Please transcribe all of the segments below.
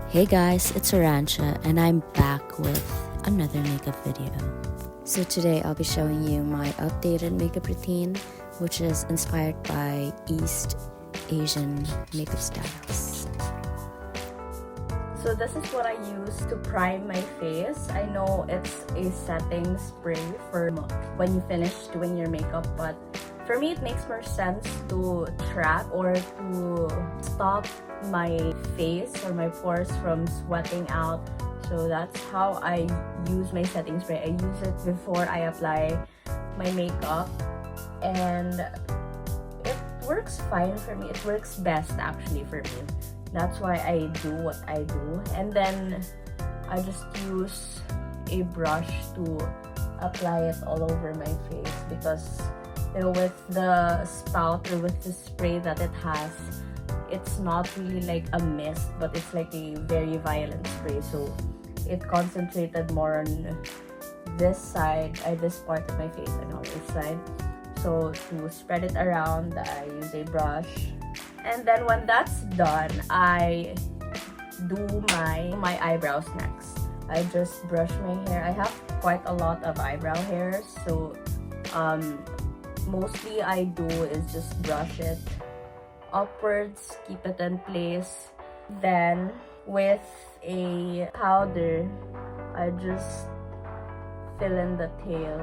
Hey guys, it's Arantxa and I'm back with another makeup video. So today I'll be showing you my updated makeup routine, which is inspired by East Asian makeup styles. So this is what I use to prime my face. I know it's a setting spray for when you finish doing your makeup, but for me it makes more sense to trap or to stop my face or my pores from sweating out. So that's how I use my setting spray. I use it before I apply my makeup and it works fine for me. It works best actually for me. That's why I do what I do. And then I just use a brush to apply it all over my face because with the spout or with the spray that it has, it's not really like a mist, but it's like a very violent spray. So it concentrated more on this side, this part of my face and on this side. So to spread it around, I use a brush. And then when that's done, I do my eyebrows next. I just brush my hair. I have quite a lot of eyebrow hairs, so mostly I do is just brush it upwards, keep it in place. Then with a powder, I just fill in the tail.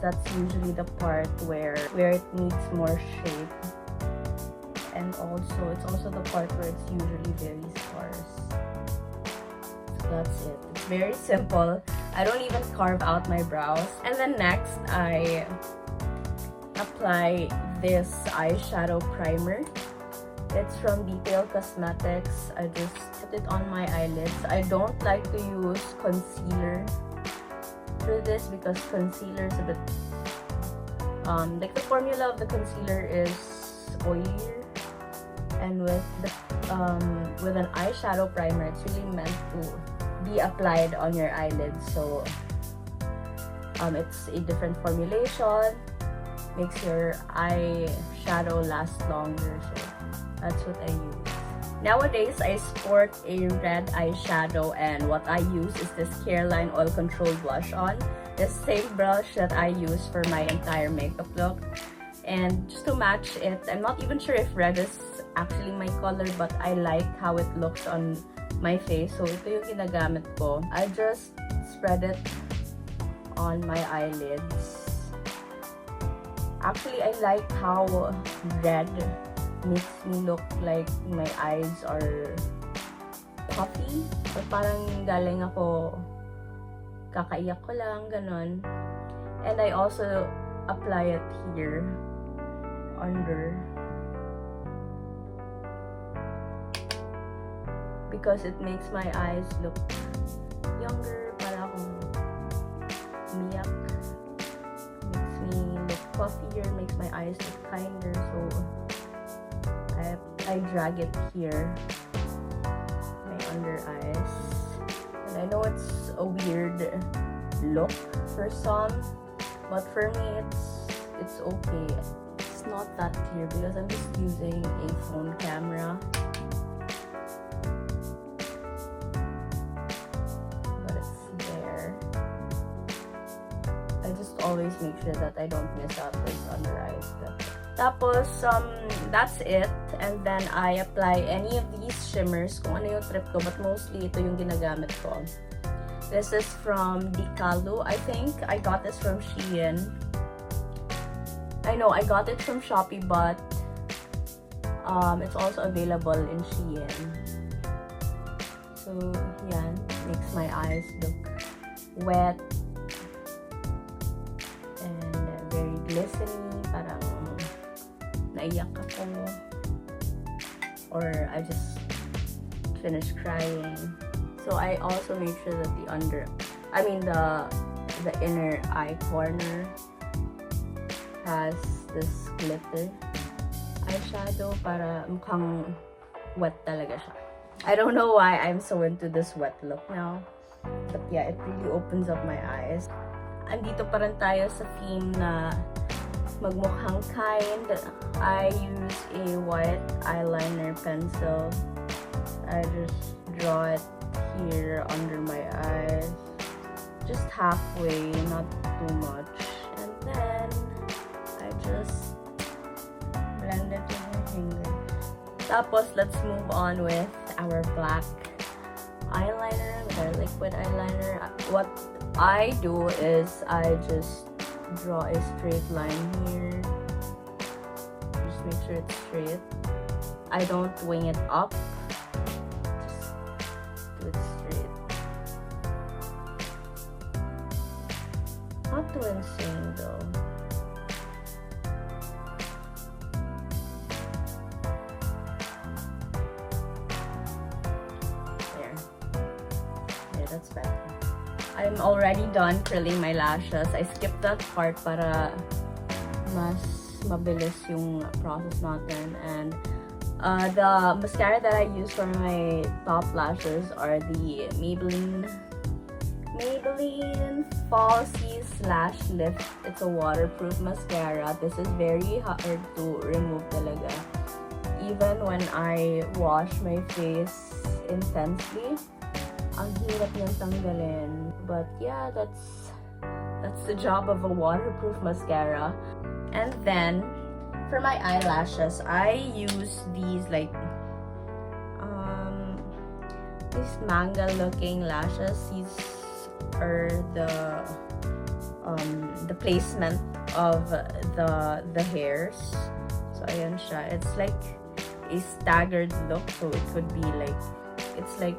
That's usually the part where it needs more shape. And also, it's also the part where it's usually very sparse. So that's it. It's very simple. I don't even carve out my brows. And then next, I apply this eyeshadow primer. It's from Detail Cosmetics. I just put it on my eyelids. I don't like to use concealer for this because concealer is a bit like the formula of the concealer is oilier. And with an eyeshadow primer, it's really meant to be applied on your eyelids. So it's a different formulation, makes your eyeshadow last longer. So that's what I use. Nowadays, I sport a red eyeshadow, and what I use is this Careline Oil Control Blush on. The same brush that I use for my entire makeup look. And just to match it, I'm not even sure if red is actually my color, but I like how it looks on my face. So ito yung ginagamit ko. I just spread it on my eyelids. Actually, I like how red makes me look like my eyes are puffy. Or parang galing ako, kakaiyak ko lang, ganon. And I also apply it here, under, because it makes my eyes look younger, para akong umiyak. Makes me look puffier, makes my eyes look kinder. So I drag it here, my under eyes. And I know it's a weird look for some, but for me it's okay. It's not that clear because I'm just using a phone camera. But it's there. I just always make sure that I don't miss out this under eye step. Tapos, that's it. And then I apply any of these shimmers, kung ano yung trip ko, but mostly ito yung ginagamit ko. This is from Dikalu, I think. I got this from Shein. I know, I got it from Shopee, but it's also available in Shein. So, yan. Makes my eyes look wet and very glistening. Parang naiyak ako. Or I just finished crying. So I also make sure that the inner eye corner has this glitter eyeshadow para mukhang wet talaga siya. I don't know why I'm so into this wet look now. But yeah, it really opens up my eyes. Andito pa rin tayo sa theme na magmukhang kind. I use a white eyeliner pencil. I just draw draw it here under my eyes, just halfway, not too much, and then I just blend it with my finger. Tapos, let's move on with our black eyeliner, with our liquid eyeliner. What I do is I just draw a straight line here. Just make sure it's straight. I don't wing it up. Just do it straight. Not too insane though. There. Yeah, that's better. I'm already done curling my lashes. I skipped that part para mas mabilis yung process natin. And the mascara that I use for my top lashes are the Maybelline Falsies Lash Lift. It's a waterproof mascara. This is very hard to remove talaga. Even when I wash my face intensely, ang hirap niyang tanggalin. But yeah, that's the job of a waterproof mascara. And then for my eyelashes, I use these these manga looking lashes. These are the placement of the hairs. So ayan siya. It's like a staggered look, so it could be like, it's like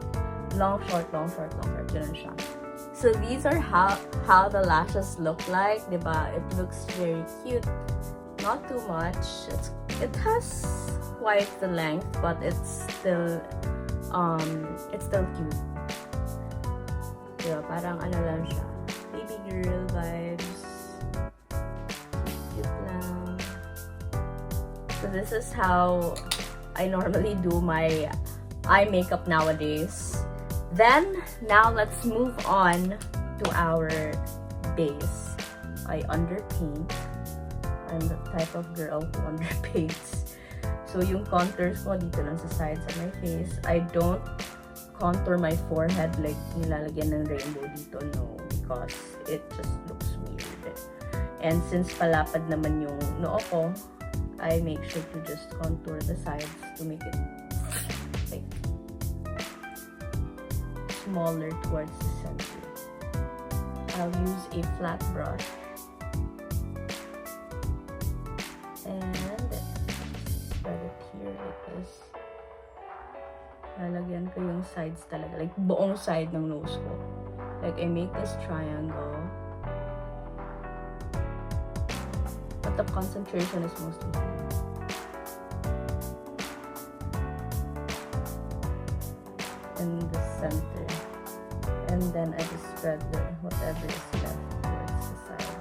long, short, long, short, long, short. Ganun siya. So these are how the lashes look like, diba? It looks very cute. Not too much. It has quite the length, but it's still cute. Diba? Parang ano lang siya. Baby girl vibes. Cute lang. So this is how I normally do my eye makeup nowadays. Then, now let's move on to our base. I underpaint. I'm the type of girl who underpaints. So, yung contours ko dito lang sa sides of my face. I don't contour my forehead like nilalagyan ng rainbow dito. No, because it just looks weird. And since palapad naman yung noo ko, I make sure to just contour the sides to make it like smaller towards the center. I'll use a flat brush and spread it here like this. Lalagyan ko yung sides talaga, like buong side ng nose ko. Like I make this triangle, but the concentration is mostly here. In the center, and then I just spread whatever is left towards the side,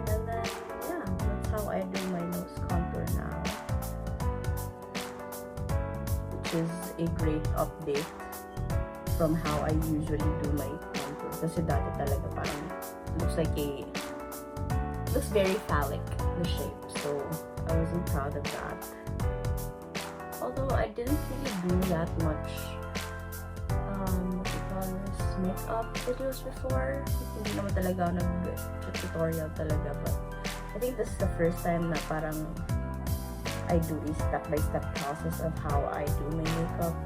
and then yeah, that's how I do my nose contour now, which is a great update from how I usually do my contour. Kasi dati talaga parang looks very phallic, the shape, so I wasn't proud of that. Although I didn't really do that much makeup videos before. Hindi naman talaga ako nag-tutorial talaga, but I think this is the first time na parang I do a step-by-step process of how I do my makeup.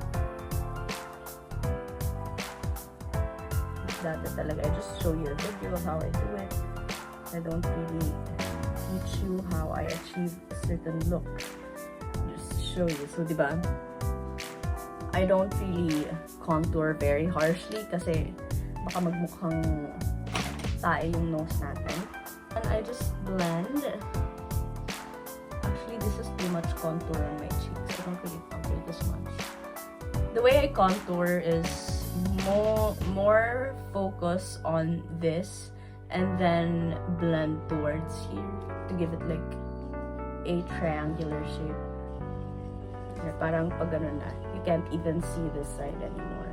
Dati talaga, I just show you a video of how I do it. I don't really teach you how I achieve a certain look. Just show you. So, diba? I don't really contour very harshly kasi baka magmukhang tae yung nose natin. And I just blend. Actually, this is too much contour on my cheeks. I don't really contour this much. The way I contour is more focus on this and then blend towards here to give it like a triangular shape. Parang pag ganun na, you can't even see this side anymore.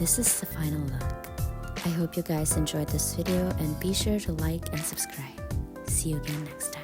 this is the final look. I hope you guys enjoyed this video and be sure to like and subscribe. See you again next time.